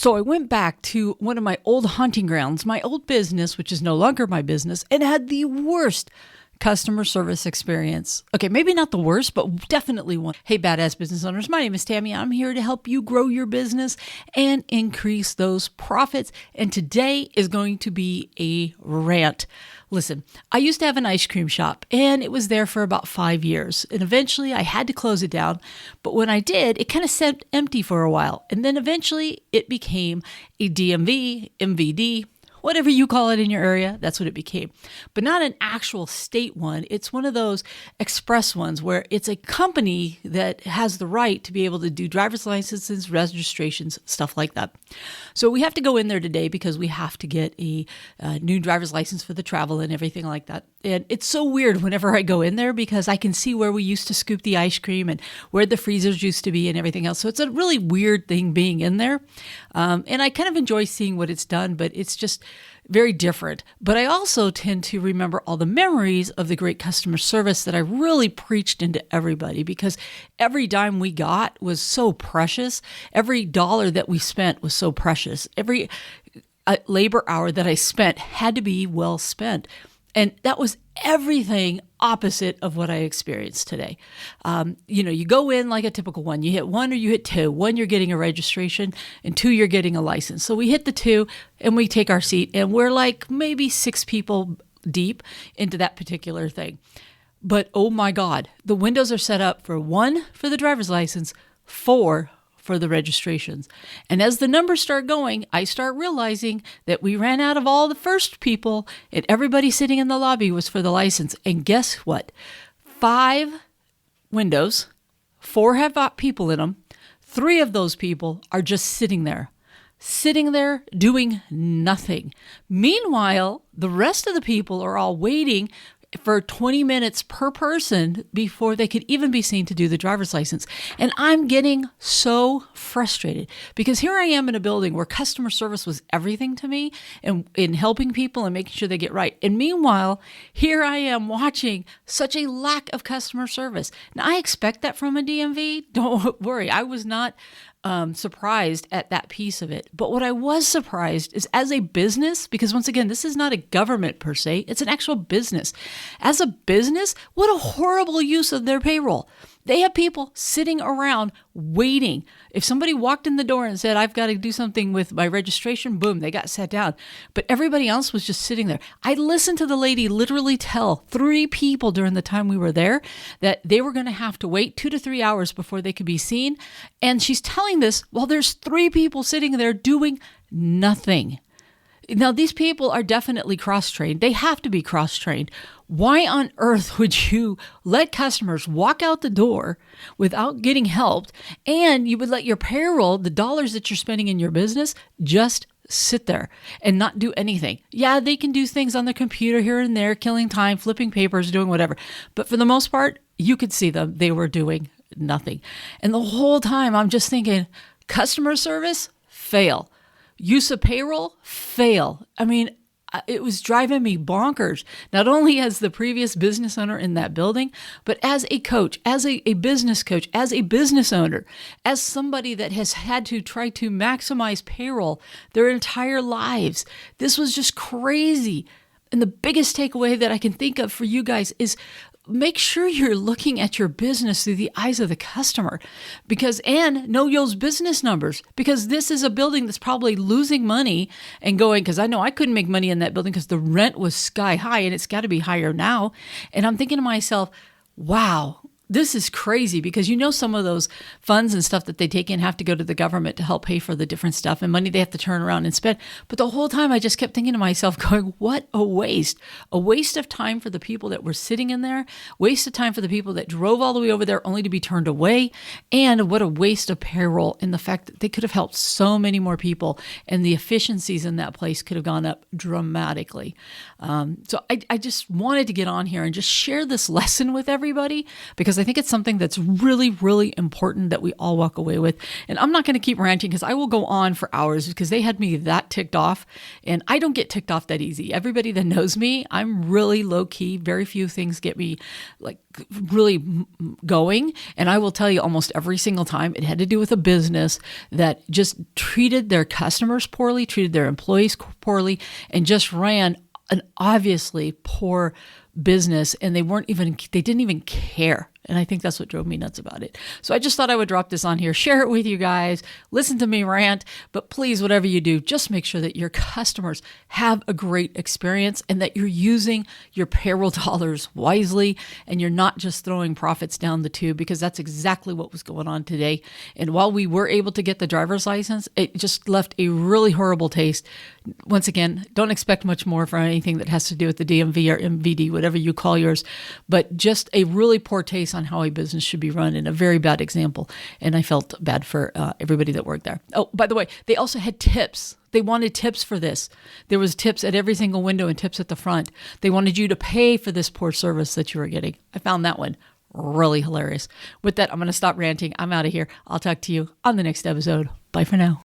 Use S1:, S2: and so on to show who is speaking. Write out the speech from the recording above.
S1: So I went back to one of my old hunting grounds, my old business, which is no longer my business, and had the worst customer service experience. Okay, maybe not the worst, but definitely one. Hey, badass business owners, my name is Tammy. I'm here to help you grow your business and increase those profits. And today is going to be a rant. Listen, I used to have an ice cream shop and it was there for about 5 years. And eventually I had to close it down. But when I did, it kind of sat empty for a while. And then eventually it became a DMV, MVD, whatever you call it in your area, that's what it became. But not an actual state one. It's one of those express ones where it's a company that has the right to be able to do driver's licenses, registrations, stuff like that. So we have to go in there today because we have to get a new driver's license for the travel and everything like that. And it's so weird whenever I go in there because I can see where we used to scoop the ice cream and where the freezers used to be and everything else. So it's a really weird thing being in there. And I kind of enjoy seeing what it's done, but it's just very different. But I also tend to remember all the memories of the great customer service that I really preached into everybody because every dime we got was so precious. Every dollar that we spent was so precious. Every labor hour that I spent had to be well spent. And that was everything opposite of what I experienced today. You go in like a typical one. You hit 1 or you hit 2. 1, you're getting a registration, and 2, you're getting a license. So we hit the 2 and we take our seat, and we're like maybe 6 people deep into that particular thing. But oh my God, the windows are set up for 1 for the driver's license, 4 for the registrations. And as the numbers start going, I start realizing that we ran out of all the first people and everybody sitting in the lobby was for the license. And guess what? 5 windows, 4 have people in them. 3 of those people are just sitting there doing nothing. Meanwhile, the rest of the people are all waiting for 20 minutes per person before they could even be seen to do the driver's license. And I'm getting so frustrated because here I am in a building where customer service was everything to me and in helping people and making sure they get right. And meanwhile, here I am watching such a lack of customer service. Now, I expect that from a DMV. Don't worry. I was not surprised at that piece of it. But what I was surprised is as a business, because once again, this is not a government per se, it's an actual business. As a business, what a horrible use of their payroll. They have people sitting around waiting. If somebody walked in the door and said, I've got to do something with my registration, boom, they got sat down. But everybody else was just sitting there. I listened to the lady literally tell 3 people during the time we were there that they were going to have to wait 2 to 3 hours before they could be seen. And she's telling this while there's 3 people sitting there doing nothing. Now, these people are definitely cross-trained. They have to be cross-trained. Why on earth would you let customers walk out the door without getting helped, and you would let your payroll, the dollars that you're spending in your business, just sit there and not do anything? Yeah, they can do things on their computer here and there, killing time, flipping papers, doing whatever. But for the most part, you could see them. They were doing nothing. And the whole time, I'm just thinking, customer service, fail. Use of payroll, fail. I mean, it was driving me bonkers, not only as the previous business owner in that building, but as a coach, as a business coach, as a business owner, as somebody that has had to try to maximize payroll their entire lives. This was just crazy. And the biggest takeaway that I can think of for you guys is make sure you're looking at your business through the eyes of the customer and know those business numbers, because this is a building that's probably losing money and going, because I know I couldn't make money in that building because the rent was sky high and it's got to be higher now. And I'm thinking to myself, wow, this is crazy, because some of those funds and stuff that they take in have to go to the government to help pay for the different stuff and money they have to turn around and spend. But the whole time I just kept thinking to myself going, what a waste of time for the people that were sitting in there, waste of time for the people that drove all the way over there only to be turned away. And what a waste of payroll in the fact that they could have helped so many more people and the efficiencies in that place could have gone up dramatically. So I just wanted to get on here and just share this lesson with everybody, because I think it's something that's really, really important that we all walk away with. And I'm not going to keep ranting because I will go on for hours because they had me that ticked off, and I don't get ticked off that easy. Everybody that knows me, I'm really low key. Very few things get me like really going. And I will tell you almost every single time it had to do with a business that just treated their customers poorly, treated their employees poorly, and just ran an obviously poor business, and they didn't even care. And I think that's what drove me nuts about it. So I just thought I would drop this on here, share it with you guys, listen to me rant, but please, whatever you do, just make sure that your customers have a great experience and that you're using your payroll dollars wisely and you're not just throwing profits down the tube, because that's exactly what was going on today. And while we were able to get the driver's license, it just left a really horrible taste. Once again, don't expect much more from anything that has to do with the DMV or MVD, whatever you call yours, but just a really poor taste on how a business should be run and a very bad example. And I felt bad for everybody that worked there. Oh, by the way, they also had tips. They wanted tips for this. There was tips at every single window and tips at the front. They wanted you to pay for this poor service that you were getting. I found that one really hilarious. With that, I'm going to stop ranting. I'm out of here. I'll talk to you on the next episode. Bye for now.